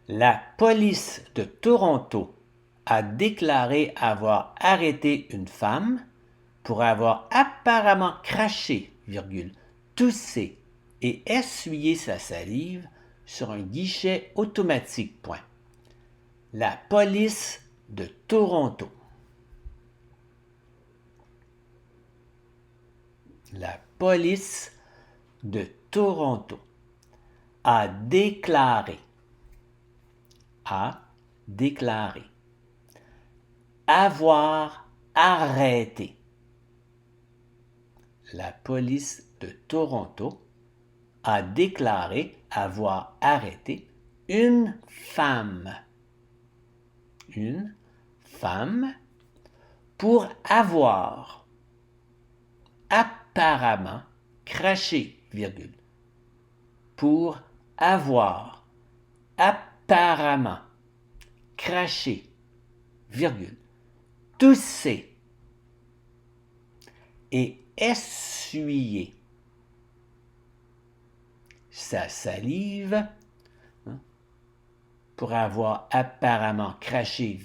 La police de Toronto a déclaré avoir arrêté une femme pour avoir apparemment craché, toussé et essuyé sa salive sur un guichet automatique. La police de Toronto. La police de Toronto a déclaré avoir arrêté. La police de Toronto a déclaré avoir arrêté une femme pour avoir apparemment craché, pour avoir apparemment craché, toussé et essuyé sa salive, pour avoir apparemment craché,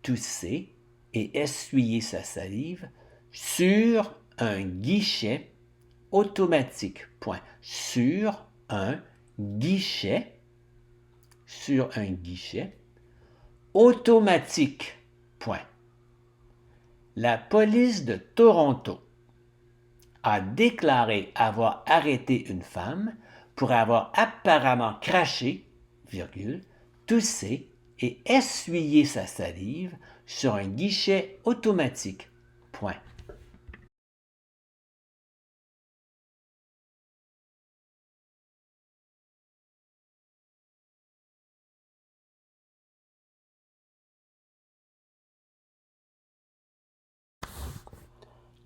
toussé et essuyé sa salive sur un guichet automatique. Sur un guichet automatique. La police de Toronto a déclaré avoir arrêté une femme pour avoir apparemment craché, toussé et essuyé sa salive sur un guichet automatique.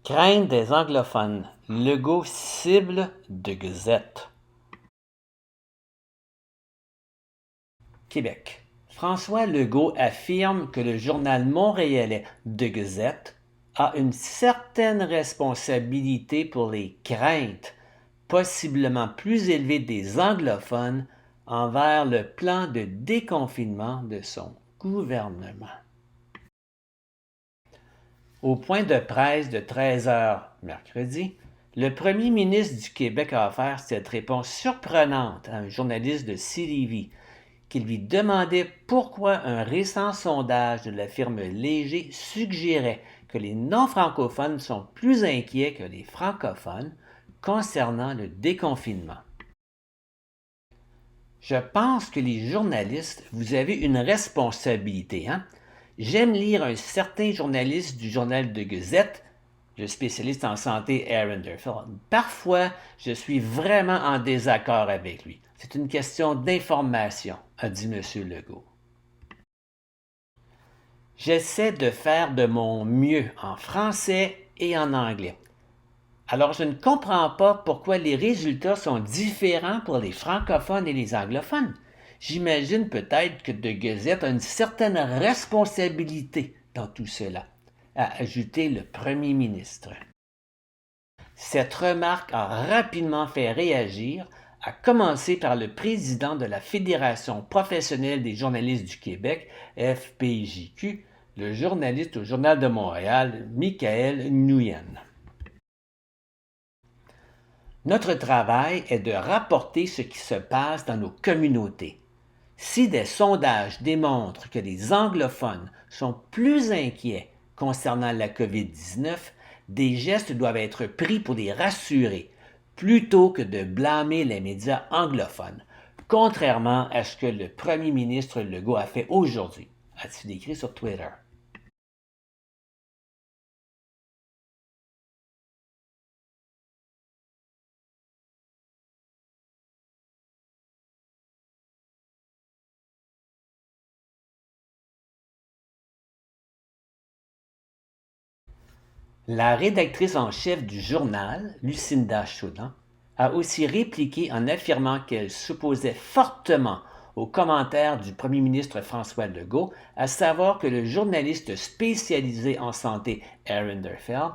Crainte des anglophones. Legault cible de Gazette. Québec. François Legault affirme que le journal montréalais de Gazette a une certaine responsabilité pour les craintes possiblement plus élevées des anglophones envers le plan de déconfinement de son gouvernement. Au point de presse de 13h mercredi, le premier ministre du Québec a offert cette réponse surprenante à un journaliste de CTV qui lui demandait pourquoi un récent sondage de la firme Léger suggérait que les non-francophones sont plus inquiets que les francophones concernant le déconfinement. Je pense que les journalistes, vous avez une responsabilité. J'aime lire un certain journaliste du journal de Gazette, le spécialiste en santé Aaron Derfield. Parfois, je suis vraiment en désaccord avec lui. C'est une question d'information, a dit M. Legault. J'essaie de faire de mon mieux en français et en anglais. Alors, je ne comprends pas pourquoi les résultats sont différents pour les francophones et les anglophones. J'imagine peut-être que De Gazette a une certaine responsabilité dans tout cela, a ajouté le premier ministre. Cette remarque a rapidement fait réagir, à commencer par le président de la Fédération professionnelle des journalistes du Québec, FPJQ, le journaliste au Journal de Montréal, Michael Nguyen. Notre travail est de rapporter ce qui se passe dans nos communautés. Si des sondages démontrent que les anglophones sont plus inquiets concernant la COVID-19, des gestes doivent être pris pour les rassurer, plutôt que de blâmer les médias anglophones, contrairement à ce que le premier ministre Legault a fait aujourd'hui, a-t-il écrit sur Twitter. La rédactrice en chef du journal, Lucinda Chaudan, a aussi répliqué en affirmant qu'elle s'opposait fortement aux commentaires du premier ministre François Legault, à savoir que le journaliste spécialisé en santé Aaron Derfield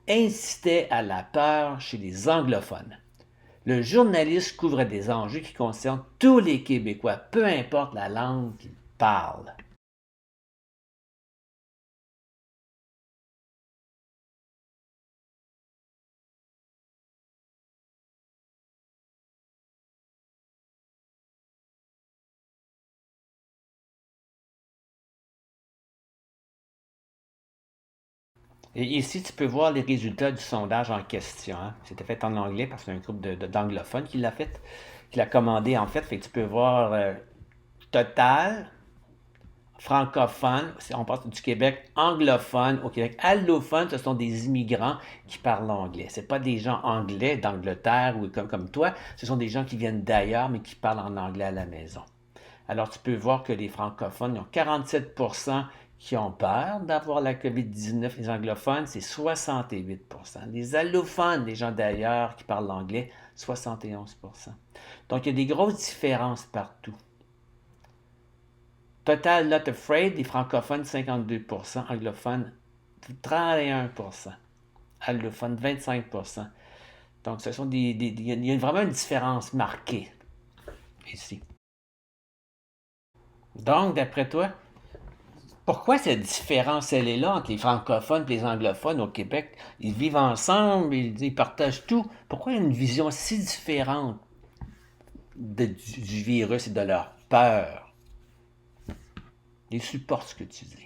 incitait à la peur chez les anglophones. Le journaliste couvre des enjeux qui concernent tous les Québécois, peu importe la langue qu'ils parlent. Et ici, tu peux voir les résultats du sondage en question, hein. C'était fait en anglais parce que c'est un groupe d'anglophones qui l'a fait, qui l'a commandé en fait. Fait que tu peux voir total, francophone, on parle du Québec, anglophone, au Québec allophone, ce sont des immigrants qui parlent anglais. C'est pas des gens anglais d'Angleterre ou comme toi, ce sont des gens qui viennent d'ailleurs mais qui parlent en anglais à la maison. Alors, tu peux voir que les francophones, ils ont 47% qui ont peur d'avoir la COVID-19. Les anglophones, c'est 68%. Les allophones, les gens d'ailleurs qui parlent l'anglais, 71%. Donc, il y a des grosses différences partout. Total Not Afraid, les francophones, 52%. Anglophones, 31%. Allophones, 25%. Donc, ce sont il y a vraiment une différence marquée ici. Donc, d'après toi, pourquoi cette différence, elle est là entre les francophones et les anglophones au Québec? Ils vivent ensemble, ils partagent tout. Pourquoi il y a une vision si différente du virus et de leur peur? Ils supportent ce que tu dis.